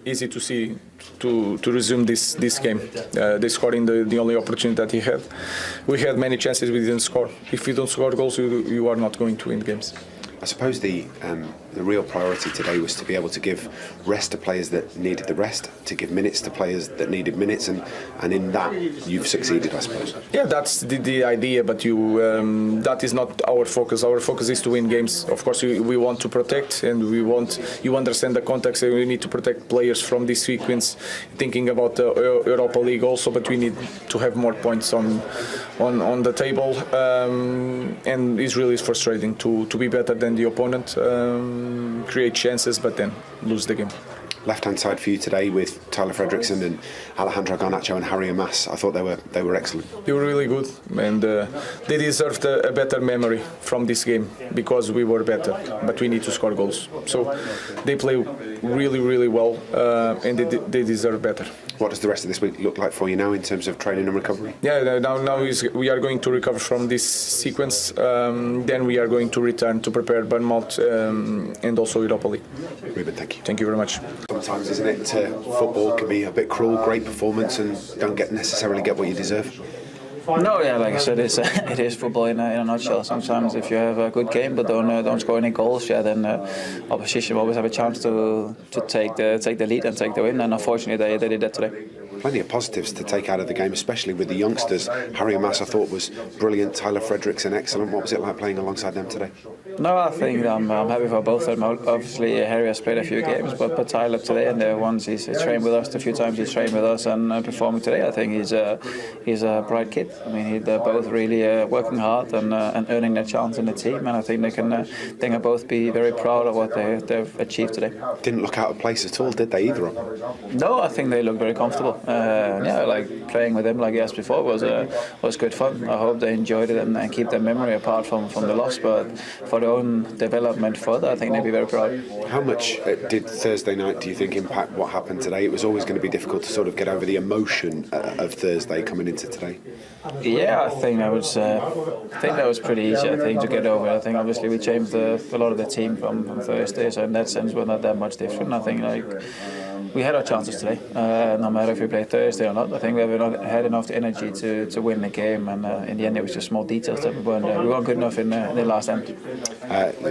easy to see to resume this game. They scored in the only opportunity that he had. We had many chances, we didn't score. If you don't score goals, you are not going to win games. I suppose the real priority today was to be able to give rest to players that needed the rest, to give minutes to players that needed minutes, and in that you've succeeded, I suppose. Yeah, that's the idea, but that is not our focus. Our focus is to win games. Of course, we want to protect, and you understand the context, and we need to protect players from this sequence, thinking about the Europa League also, but we need to have more points on the table, and it's really frustrating to be better than the opponent, create chances, but then lose the game. Left-hand side for you today with Tyler Fredrickson and Alejandro Garnacho and Harry Amas. I thought they were excellent. They were really good, and they deserved a better memory from this game because we were better, but we need to score goals. So they play really, really well, and they deserve better. What does the rest of this week look like for you now in terms of training and recovery? Yeah, now we are going to recover from this sequence. Then we are going to return to prepare Bournemouth and also Europa League. Rúben, thank you. Thank you very much. Sometimes, isn't it, football can be a bit cruel, great performance, and don't necessarily get what you deserve. No, yeah, like I said, it is football in a nutshell. Sometimes if you have a good game but don't score any goals, yeah, then opposition always have a chance to take the lead and take the win. And unfortunately, they did that today. Plenty of positives to take out of the game, especially with the youngsters. Harry Amas, I thought, was brilliant. Tyler Fredrickson, excellent. What was it like playing alongside them today? No, I think I'm happy for both of them. Obviously, Harry has played a few games, but Tyler today and the ones he's trained with us, the few times he's trained with us and performing today, I think he's a bright kid. I mean, they're both really working hard and earning their chance in the team, and I think they can both be very proud of what they've achieved today. Didn't look out of place at all, did they, either of them? No, I think they look very comfortable. Yeah, like playing with them like I asked before was good fun. I hope they enjoyed it and keep their memory apart from the loss. But for their own development further, I think they'd be very proud. How much did Thursday night, do you think, impact what happened today? It was always going to be difficult to sort of get over the emotion of Thursday coming into today. Yeah, I think that was pretty easy. I think to get over. I think obviously we changed a lot of the team from Thursday, so in that sense we're not that much different. I think we had our chances today, no matter if we played Thursday or not. I think we had enough energy to win the game, and in the end it was just small details that we weren't good enough in the last end.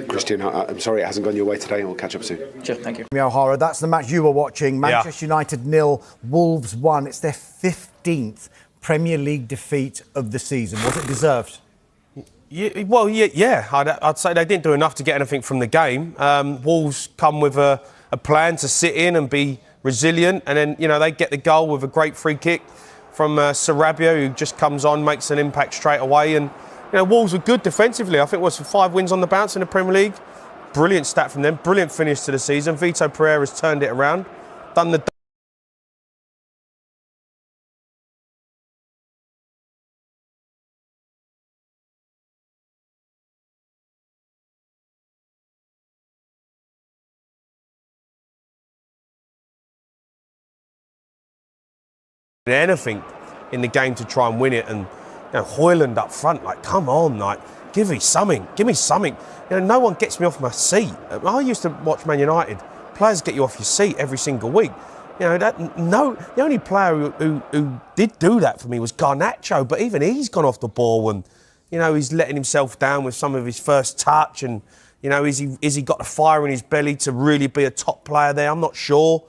Christian, I'm sorry it hasn't gone your way today, and we'll catch up soon. Sure, thank you. O'Hara, that's the match you were watching. Manchester United 0, Wolves 1. It's their 15th Premier League defeat of the season. Was it deserved? Yeah. I'd say they didn't do enough to get anything from the game. Wolves come with a plan to sit in and be resilient, and then they get the goal with a great free kick from Sarabia, who just comes on, makes an impact straight away. And Wolves were good defensively. I think it was 5 wins on the bounce in the Premier League. Brilliant stat from them. Brilliant finish to the season. Vitor Pereira has turned it around, done the anything in the game to try and win it. And Hojlund up front, come on, give me something. No one gets me off my seat. I used to watch Man United. Players get you off your seat every single week. The only player who did do that for me was Garnacho, but even he's gone off the ball, and he's letting himself down with some of his first touch, and is he got the fire in his belly to really be a top player there? I'm not sure.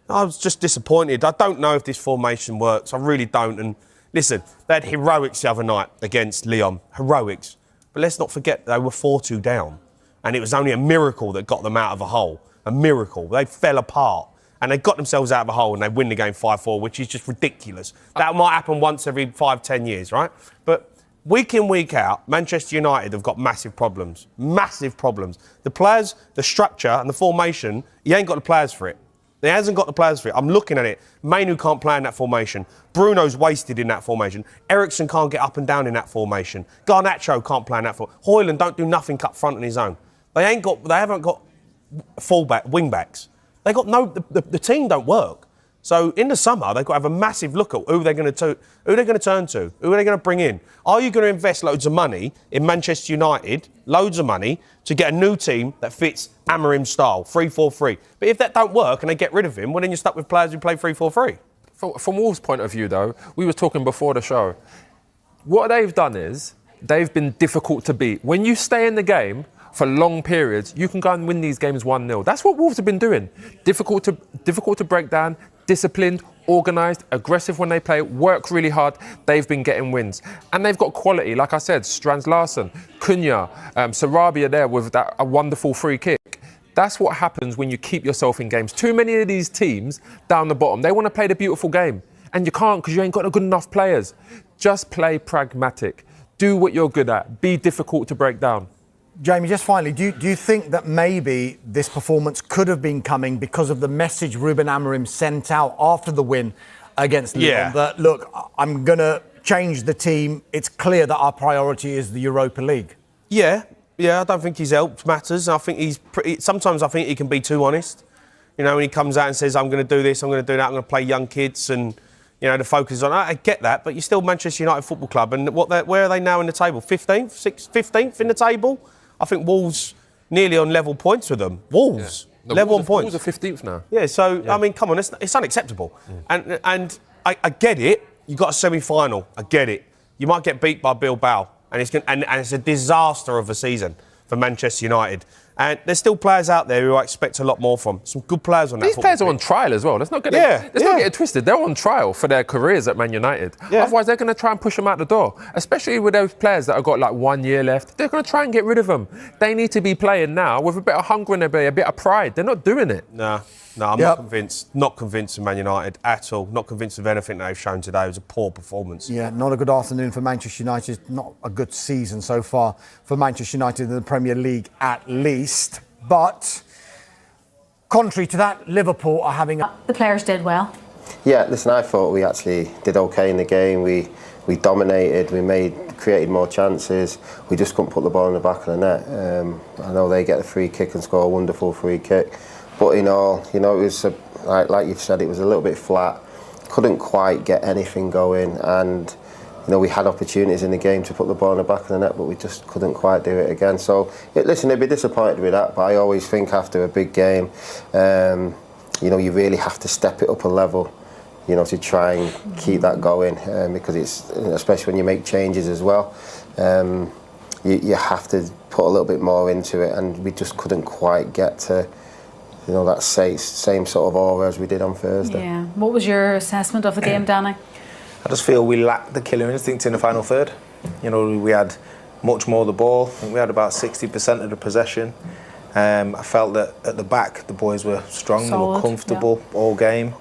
I was just disappointed. I don't know if this formation works. I really don't. And listen, they had heroics the other night against Lyon. Heroics. But let's not forget they were 4-2 down. And it was only a miracle that got them out of a hole. A miracle. They fell apart. And they got themselves out of a hole and they win the game 5-4, which is just ridiculous. That might happen once every 5-10 years, right? But week in, week out, Manchester United have got massive problems. Massive problems. The players, the structure and the formation, he ain't got the players for it. He hasn't got the players for it. I'm looking at it. Mainu can't play in that formation. Bruno's wasted in that formation. Eriksen can't get up and down in that formation. Garnacho can't play in that formation. Hojlund don't do nothing up front on his own. They haven't got wing backs. They got the team don't work. So in the summer, they've got to have a massive look at who they're going to turn to, who are they going to bring in. Are you going to invest loads of money in Manchester United, loads of money, to get a new team that fits Amorim's style, 3-4-3? But if that don't work and they get rid of him, well, then you're stuck with players who play 3-4-3. From Wolves' point of view, though, we were talking before the show. What they've done is they've been difficult to beat. When you stay in the game for long periods, you can go and win these games 1-0. That's what Wolves have been doing. Difficult to break down, disciplined, organised, aggressive when they play, work really hard. They've been getting wins. And they've got quality. Like I said, Strands Larsson, Cunha, Sarabia there with a wonderful free kick. That's what happens when you keep yourself in games. Too many of these teams down the bottom, they want to play the beautiful game. And you can't because you ain't got good enough players. Just play pragmatic. Do what you're good at. Be difficult to break down. Jamie, just finally, do you think that maybe this performance could have been coming because of the message Rúben Amorim sent out after the win against Lyon? That, look, I'm going to change the team. It's clear that our priority is the Europa League. Yeah, I don't think he's helped matters. I think sometimes I think he can be too honest. You know, when he comes out and says, I'm going to do this, I'm going to do that, I'm going to play young kids and, you know, the focus is on... I get that, but you're still Manchester United Football Club. And where are they now in the table? 15th? 15th in the table? I think Wolves nearly on level points with them. Wolves, level on points. Wolves are 15th now. Yeah, so, I mean, come on, it's unacceptable. And I get it. You got a semi-final. I get it. You might get beat by Bilbao. And it's a disaster of a season for Manchester United. And there's still players out there who I expect a lot more from. Some good players on that. These players are on trial as well. Let's not get it twisted. They're on trial for their careers at Man United. Yeah. Otherwise, they're going to try and push them out the door. Especially with those players that have got like 1 year left. They're going to try and get rid of them. They need to be playing now with a bit of hunger in their belly, a bit of pride. They're not doing it. No, I'm not convinced. Not convinced of Man United at all. Not convinced of anything they've shown today. It was a poor performance. Yeah, not a good afternoon for Manchester United. Not a good season so far for Manchester United in the Premier League at least. But contrary to that, Liverpool are having... The players did well. Yeah, listen, I thought we actually did okay in the game. We dominated, created more chances. We just couldn't put the ball in the back of the net. I know they get a free kick and score a wonderful free kick. But in all, you know, it was, like you've said, it was a little bit flat. Couldn't quite get anything going. And, you know, we had opportunities in the game to put the ball in the back of the net, but we just couldn't quite do it again. So, listen, they'd be disappointed with that, but I always think after a big game, you know, you really have to step it up a level, you know, to try and keep that going, because it's, especially when you make changes as well, you have to put a little bit more into it, and we just couldn't quite get to, you know, that same sort of aura as we did on Thursday. Yeah. What was your assessment of the game, Danny? I just feel we lacked the killer instinct in the final third. You know, we had much more of the ball. I think we had about 60% of the possession. I felt that at the back, the boys were strong, they were comfortable all game.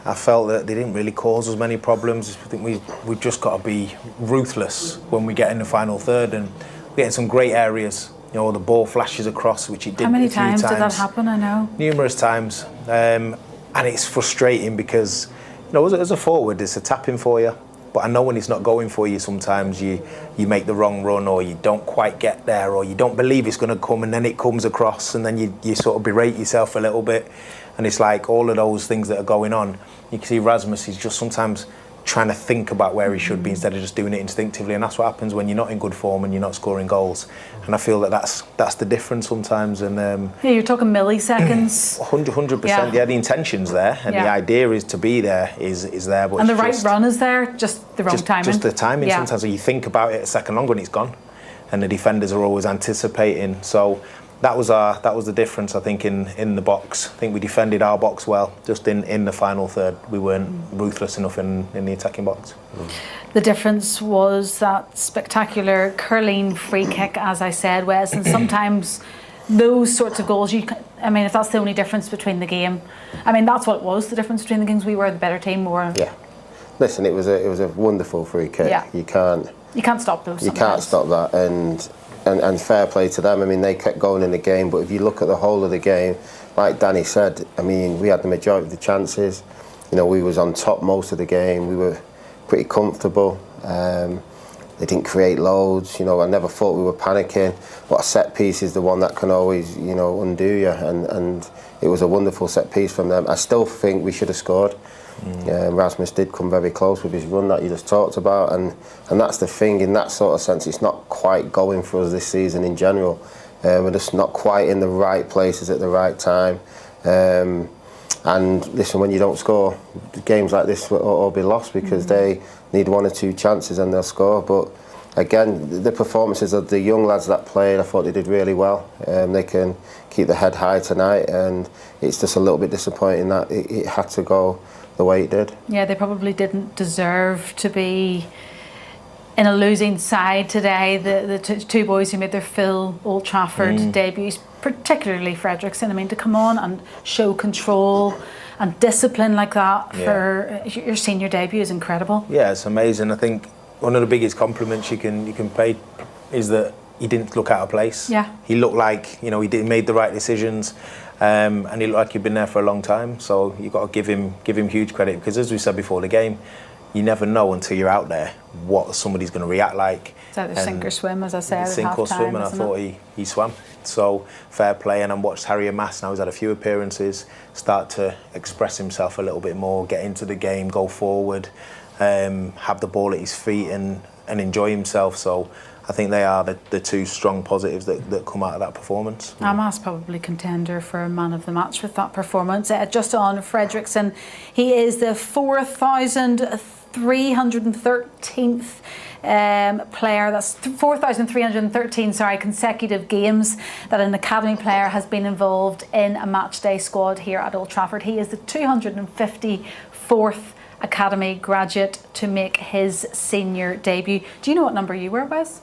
I felt that they didn't really cause us many problems. I think we've just got to be ruthless when we get in the final third, and we get in some great areas. You know, the ball flashes across, which it did a few times. How many times did that happen? I know. Numerous times. And it's frustrating because, you know, as a forward, it's a tap-in for you. But I know when it's not going for you, sometimes you make the wrong run, or you don't quite get there, or you don't believe it's going to come, and then it comes across, and then you sort of berate yourself a little bit. And it's like all of those things that are going on. You can see Rasmus is just sometimes trying to think about where he should be instead of just doing it instinctively, and that's what happens when you're not in good form and you're not scoring goals. And I feel that that's the difference sometimes. And yeah, you're talking milliseconds. 100%. Yeah, the intention's there, and the idea is to be there is there, but and the right run is there, just the wrong timing. Just the timing. Yeah. Sometimes you think about it a second longer and it's gone, and the defenders are always anticipating. So that was the difference, I think, in the box. I think we defended our box well. Just in the final third, we weren't ruthless enough in the attacking box. The difference was that spectacular curling free kick, as I said, Wes, and sometimes those sorts of goals, I mean, if that's the only difference between the game, I mean, that's what it was, the difference between the games. We were the better team. Yeah. Listen, it was a wonderful free kick. Yeah. You can't stop those. You can't stop that, and fair play to them. I mean, they kept going in the game, but if you look at the whole of the game, like Danny said, I mean, we had the majority of the chances. You know, we was on top most of the game. We were pretty comfortable. They didn't create loads. You know, I never thought we were panicking. But a set piece is the one that can always, you know, undo you. And it was a wonderful set piece from them. I still think we should have scored. Rasmus did come very close with his run that you just talked about, and that's the thing. In that sort of sense, it's not quite going for us this season in general. We're just not quite in the right places at the right time. And listen, when you don't score, games like this will all be lost because they need 1 or 2 chances and they'll score. But again, the performances of the young lads that played, I thought they did really well. They can keep the head high tonight, and it's just a little bit disappointing that it had to go the way it did. Yeah, they probably didn't deserve to be in a losing side today. The two boys who made their full Old Trafford debuts, particularly Frederiksen. I mean, to come on and show control and discipline like that for your senior debut is incredible. Yeah, it's amazing. I think one of the biggest compliments you can pay is that he didn't look out of place. Yeah. He looked like, you know, he made the right decisions. And he looked like he'd been there for a long time, so you've got to give him huge credit, because as we said before the game, you never know until you're out there what somebody's going to react like. It's either sink or swim, as I said. Sink or swim, and I thought he swam. So fair play, and I watched Harry Matheus now. He's had a few appearances, start to express himself a little bit more, get into the game, go forward, have the ball at his feet, and enjoy himself. So I think they are the 2 strong positives that come out of that performance. Ama's probably contender for a man of the match with that performance. Just on Frederiksen, he is the 4,313th player, that's 4,313 consecutive games that an academy player has been involved in a match day squad here at Old Trafford. He is the 254th academy graduate to make his senior debut. Do you know what number you were, Wes?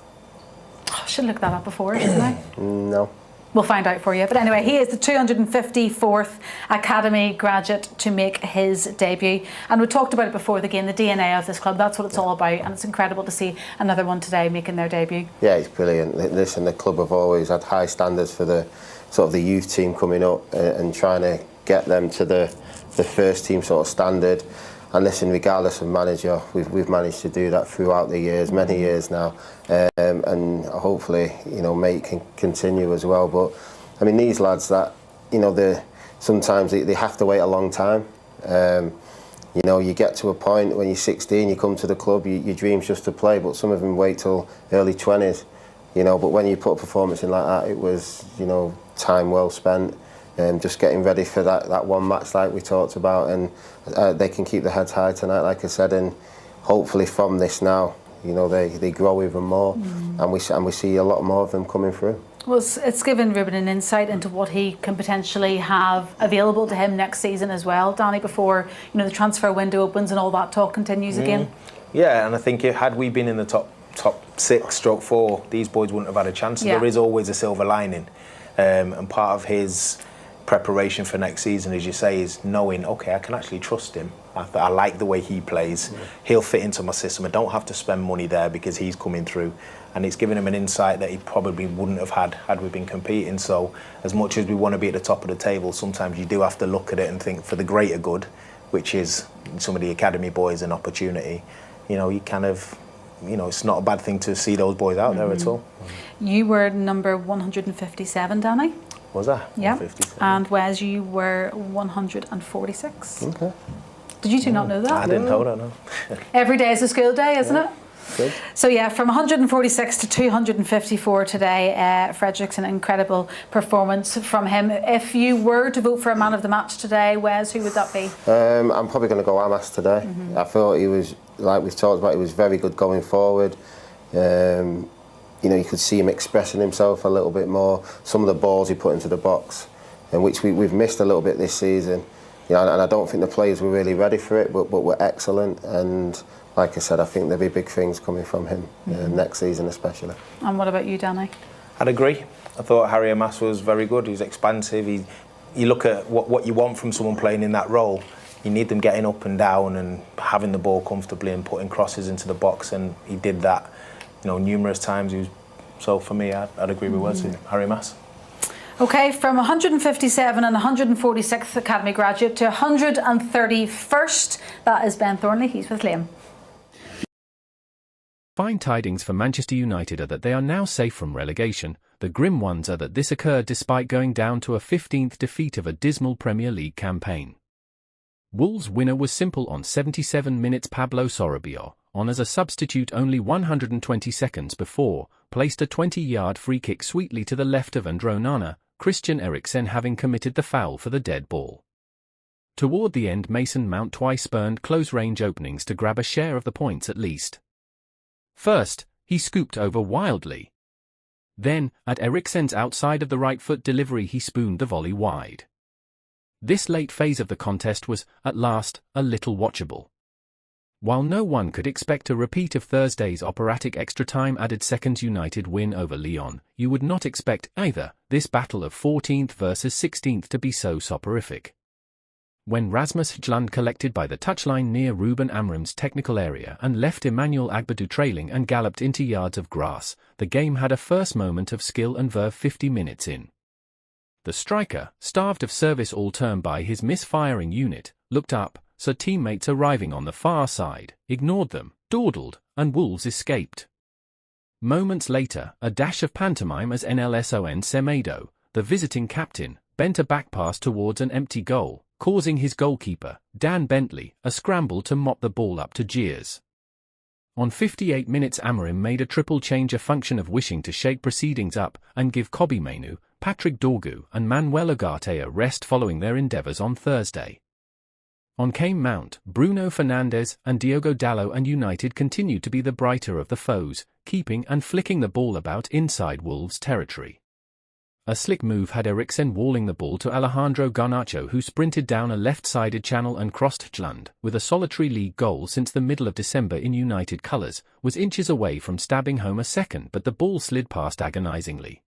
I should look that up before, shouldn't I? No. We'll find out for you. But anyway, he is the 254th academy graduate to make his debut. And we talked about it before the game, the DNA of this club. That's what it's all about. And it's incredible to see another one today making their debut. Yeah, it's brilliant. Listen, the club have always had high standards for the sort of the youth team coming up and trying to get them to the first team sort of standard. And listen, regardless of manager, we've managed to do that throughout the years, many years now, and hopefully, you know, mate can continue as well. But I mean, these lads that, you know, sometimes they have to wait a long time. You know, you get to a point when you're 16, you come to the club, your dream's just to play, but some of them wait till early 20s. You know, but when you put a performance in like that, it was, you know, time well spent. Just getting ready for that one match like we talked about, and they can keep their heads high tonight, like I said, and hopefully from this now, you know, they grow even more, and we see a lot more of them coming through. Well, it's given Rúben an insight into what he can potentially have available to him next season as well, Danny, before, you know, the transfer window opens and all that talk continues again. Yeah, and I think had we been in the top 6/4, these boys wouldn't have had a chance. So there is always a silver lining, and part of his preparation for next season, as you say, is knowing, okay, I can actually trust him. I like the way he plays. He'll fit into my system. I don't have to spend money there because he's coming through. And it's given him an insight that he probably wouldn't have had we been competing. So as much as we want to be at the top of the table, sometimes you do have to look at it and think for the greater good, which is some of the academy boys an opportunity. You know, you kind of, you know, it's not a bad thing to see those boys out there at all. You were number 157, Danny. Was that? Yeah. And Wes, you were 146. Okay. Did you two not know that? I didn't know that, no. Every day is a school day, isn't it? Good. So yeah, from 146 to 254 today, Frederiksen, incredible performance from him. If you were to vote for a man of the match today, Wes, who would that be? I'm probably going to go Amas today. I thought he was, like we've talked about, he was very good going forward. You know, you could see him expressing himself a little bit more. Some of the balls he put into the box, and which we've missed a little bit this season. You know, and I don't think the players were really ready for it, but were excellent. And like I said, I think there'll be big things coming from him next season, especially. And what about you, Danny? I'd agree. I thought Harry Matheus was very good. He's expansive. You look at what you want from someone playing in that role. You need them getting up and down and having the ball comfortably and putting crosses into the box, and he did that, you know, numerous times. So for me, I'd agree with Wes, Harry Matheus. Okay, from 157 and 146th academy graduate to 131st, that is Ben Thornley. He's with Liam. Fine tidings for Manchester United are that they are now safe from relegation. The grim ones are that this occurred despite going down to a 15th defeat of a dismal Premier League campaign. Wolves' winner was simple on 77 minutes. Pablo Sorribio, on as a substitute only 120 seconds before, placed a 20-yard free kick sweetly to the left of Onana, Christian Eriksen having committed the foul for the dead ball. Toward the end, Mason Mount twice spurned close-range openings to grab a share of the points at least. First, he scooped over wildly. Then, at Eriksen's outside of the right foot delivery, he spooned the volley wide. This late phase of the contest was, at last, a little watchable. While no one could expect a repeat of Thursday's operatic extra-time added seconds United win over Lyon, you would not expect, either, this battle of 14th versus 16th to be so soporific. When Rasmus Højlund collected by the touchline near Rúben Amorim's technical area and left Emmanuel Agbadou trailing and galloped into yards of grass, the game had a first moment of skill and verve 50 minutes in. The striker, starved of service all term by his misfiring unit, looked up, saw teammates arriving on the far side, ignored them, dawdled, and Wolves escaped. Moments later, a dash of pantomime as Nelson Semedo, the visiting captain, bent a back pass towards an empty goal, causing his goalkeeper, Dan Bentley, a scramble to mop the ball up to jeers. On 58 minutes, Amorim made a triple change, a function of wishing to shake proceedings up and give Kobbie Mainoo, Patrick Dorgu and Manuel Ugarte a rest following their endeavours on Thursday. On came Mount, Bruno Fernandes and Diogo Dalot, and United continued to be the brighter of the foes, keeping and flicking the ball about inside Wolves' territory. A slick move had Eriksen walling the ball to Alejandro Garnacho, who sprinted down a left-sided channel and crossed Højlund, with a solitary league goal since the middle of December in United colours, was inches away from stabbing home a second, but the ball slid past agonisingly.